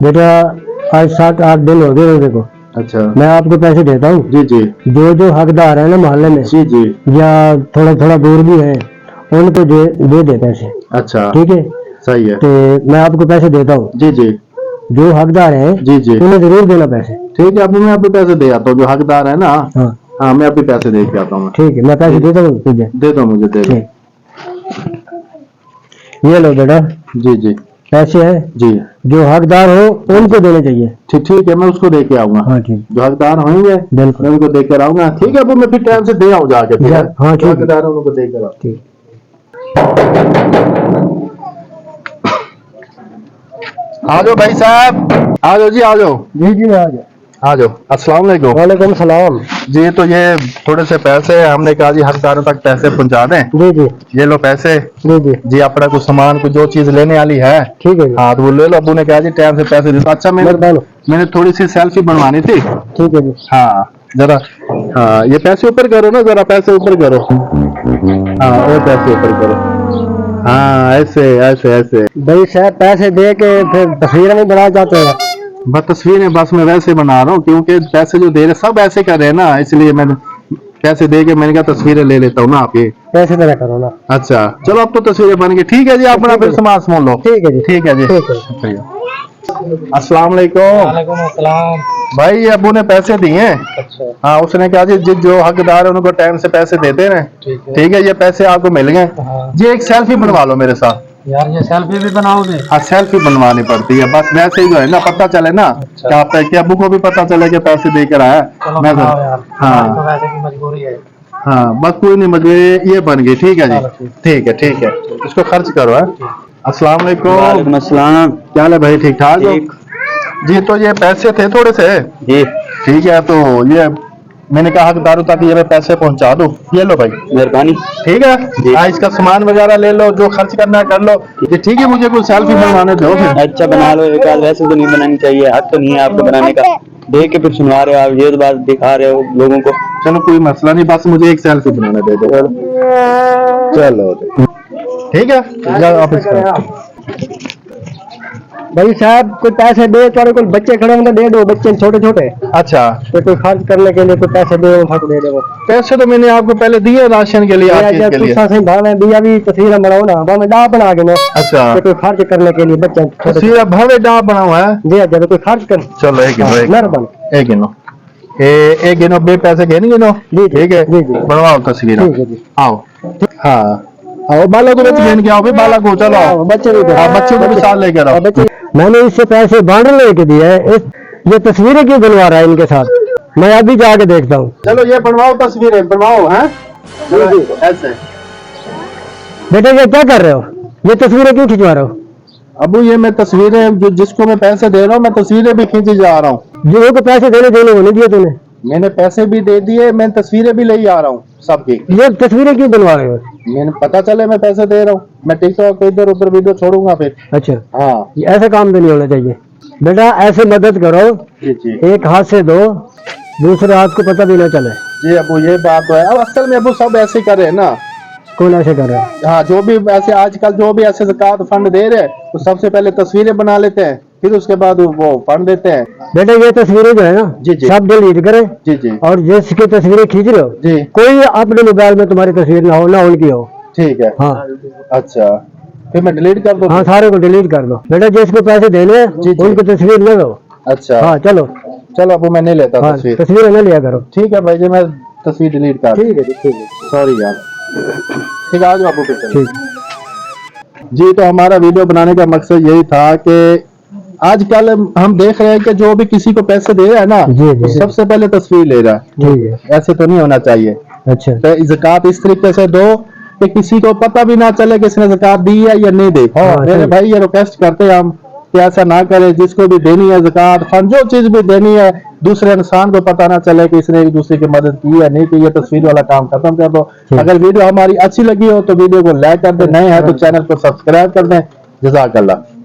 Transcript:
बेटा आज 7-8 दिन हो गए देखो। अच्छा, मैं आपको पैसे देता हूँ। जी जी जो जो हकदार है ना मोहल्ले में, जी जी। या थोड़ा थोड़ा दूर भी है, उनको दे पैसे। अच्छा, ठीक है, सही है। तो मैं आपको पैसे देता हूँ। जी जी जो हकदार है जी जी, उन्हें जरूर देना पैसे। ठीक है, अभी मैं अभी पैसे दे आता हूँ, जो हकदार है ना। हाँ हाँ, मैं अभी पैसे दे के आता हूँ। ठीक है, मैं पैसे देता हूँ तुझे। दे दो मुझे, दे दो। ठीक, ये लो बेटा जी जी पैसे है। जी, जो हकदार हो उनको देने चाहिए। ठीक है, मैं उसको दे के आऊंगा। हाँ ठीक, जो हकदार होंगे बिल्कुल। मैं उनको दे कर आऊंगा। ठीक है, वो मैं फिर टाइम से दे आऊँ जाके फिर। हाँ जो ठीक है, हकदार है उनको दे कर आऊँ। ठीक। आ जाओ भाई साहब, आ जाओ जी, आ जाओ। जी जी आ जाओ। आ जाओ। अस्सलाम वालेकुम। वालेकुम सलाम। जी, तो ये थोड़े से पैसे हमने कहा जी हकदारों तक पैसे पहुंचा दें। जी जी ये लो पैसे जी जी, जी, अपना कुछ सामान को जो चीज लेने वाली है। ठीक है जी। हाँ, तो वो ले लो। अबू ने कहा जी टाइम से पैसे दे दो। अच्छा, मेहरबानी। मैंने थोड़ी सी सेल्फी बनवानी थी। ठीक है जी। हाँ जरा, हाँ ये पैसे ऊपर करो ना, जरा पैसे ऊपर करो। हाँ, और पैसे ऊपर करो। हाँ, ऐसे ऐसे ऐसे। भाई साहब पैसे दे के फिर तस्वीरें नहीं बना जाते हैं। बस तस्वीरें बस मैं वैसे बना रहा हूँ, क्योंकि पैसे जो दे रहे सब ऐसे कर रहे हैं ना, इसलिए मैंने पैसे दे के मैंने कहा तस्वीरें ले लेता हूँ ना आप ये। पैसे देना करो ना। अच्छा, चलो अब तो तस्वीरें बन गई। ठीक है जी, अपना फिर सामान समझ लो। ठीक है जी। ठीक है जी, ठीक है। शुक्रिया। अस्सलाम वालेकुम। वालेकुम अस्सलाम। भाई अबू ने पैसे दिए। अच्छा हाँ, उसने कहा जी जो हकदार है उनको टाइम से पैसे देते रहे। ठीक है। ठीक है, ये पैसे आपको मिल गए हाँ जी। एक सेल्फी बनवा लो मेरे साथ। यार ये सेल्फी भी बनाओगे? हाँ, सेल्फी बनवानी पड़ती है, बस वैसे ही जो है ना, पता चले ना। अच्छा। क्या आप कि अबू को भी पता चले कि पैसे देकर आया। चलो मैं बनाओ यार, हमारी तो हाँ वैसे भी मजबूरी है। हाँ, बस कोई नहीं, मुझे ये बन गई। ठीक है जी, चलो ठीक। ठीक है ठीक है, इसको खर्च करो है। अस्सलाम वालेकुम। वालेकुम अस्सलाम। क्या हाल है भाई, ठीक ठाक हो? ठीक जी, तो ये पैसे थे थोड़े से। जी, ठीक है, तो ये मैंने कहा हकदारों तक ये मैं पैसे पहुंचा दूं। ये लो भाई। मेहरबानी। ठीक है, जी। हाँ, इसका सामान वगैरह ले लो, जो खर्च करना है कर लो। ये ठीक है, मुझे कोई सेल्फी बनवाने दो फिर। अच्छा बना लो एक आध, वैसे तो नहीं बनानी चाहिए, हक तो नहीं है आपको बनाने का। देख के फिर सुनवा रहे हो आप, ये तो बात दिखा रहे हो लोगों को। चलो कोई मसला नहीं, बस मुझे एक सेल्फी बनाने दे दो। चलो ठीक है, जाओ ऑफिस का। भाई साहब कोई पैसे दे, तुम्हारे कोई बच्चे खड़े होंगे दे दो, बच्चे छोटे छोटे, अच्छा, तो कोई खर्च करने के लिए कोई पैसे दे उनको दे दो। पैसे तो मैंने आपको पहले दिए राशन के लिए, हर चीज के लिए। सही भावे दिया भी तस्वीर बनाओ ना, भावे डा बना के ना। अच्छा, तो कोई खर्च करने के लिए बच्चे छोटे तस्वीर भवे डा बना हुआ है। जी जब कोई खर्च कर। चलो एक गिनो, मेहरबानी। एक गिनो, एक गिनो, बे पैसे गिन गिनो। जी ठीक है, जी जी बनवाओ तस्वीर। ठीक है जी। आओ, हाँ आओ, बाला को भी गिन के आओ, बाला को चलो। बच्चे भी हाँ, बच्चों को भी साथ लेकर आओ। बच्चे मैंने इससे पैसे बांध लेके दिए है, ये तस्वीरें क्यों बनवा रहा है इनके साथ? मैं अभी जाके देखता हूँ। चलो ये बनवाओ तस्वीरें, बनवाओ हैं। ऐसे बेटे ये क्या कर रहे हो? ये तस्वीरें क्यों खिंचवा रहे हो? अबू, ये मैं तस्वीरें जिसको मैं पैसे दे रहा हूँ, मैं तस्वीरें भी खींची जा रहा हूँ। जो को पैसे देने वो नहीं दिए तूने? मैंने पैसे भी दे दिए, मैं तस्वीरें भी ले आ रहा हूँ सबकी। ये तस्वीरें क्यों बनवा रहे हो? मैंने पता चले मैं पैसे दे रहा हूँ, मैं टिकटॉक पे इधर उधर वीडियो छोड़ूंगा फिर। अच्छा, हाँ ये ऐसे काम तो नहीं होना चाहिए बेटा। ऐसे मदद करो, जी जी एक हाथ से दो, दूसरे हाथ को पता भी ना चले। जी अबू, ये बात तो है। अब असल में अबू सब ऐसे कर रहे हैं ना। कौन ऐसे कर रहा है? हाँ, जो भी ऐसे आजकल जो भी ऐसे ज़कात फंड दे रहे हैं, तो सबसे पहले तस्वीरें बना लेते हैं, फिर उसके बाद वो फंड देते हैं। बेटा ये तस्वीरें जो है ना, जी जी सब डिलीट करें। जी जी और जिसकी तस्वीरें खींच रहे हो, जी, कोई अपने मोबाइल में तुम्हारी तस्वीर ना हो, ना उनकी हो। ठीक है। हाँ अच्छा, फिर मैं डिलीट कर दूँ? हाँ, सारे को डिलीट कर दो बेटा। जिसको पैसे देने हैं जी, जी। उनको तस्वीर न दो। अच्छा, हाँ चलो। चलो अबू, मैं नहीं लेता हाँ, तस्वीर। तस्वीरें न लिया करो। ठीक है भाई जी, मैं तस्वीर डिलीट कर। ठीक है जी, ठीक है सॉरी यार। ठीक है, आ जाओ अबू पे चलो। ठीक। जी, तो हमारा वीडियो बनाने का मकसद यही था कि आजकल हम देख रहे हैं कि जो भी किसी को पैसे दे रहा है ना, जी, जी। तो सबसे पहले तस्वीर ले रहा है। ठीक है। ऐसे तो नहीं होना चाहिए। अच्छा तो ज़कात इस तरीके से दो कि किसी को पता भी ना चले कि इसने ज़कात दी है या नहीं दी। हाँ, मेरे सही। भाई ये रिक्वेस्ट करते हैं हम कि ऐसा ना करे। जिसको भी देनी है ज़कात फंड, जो चीज भी देनी है, दूसरे इंसान को पता ना चले कि इसने एक दूसरे की मदद की है नहीं की। ये तस्वीर वाला काम खत्म कर दो। अगर वीडियो हमारी अच्छी लगी हो तो वीडियो को लाइक कर दे, नए हैं तो चैनल को सब्सक्राइब कर दें। जज़ाकल्लाह।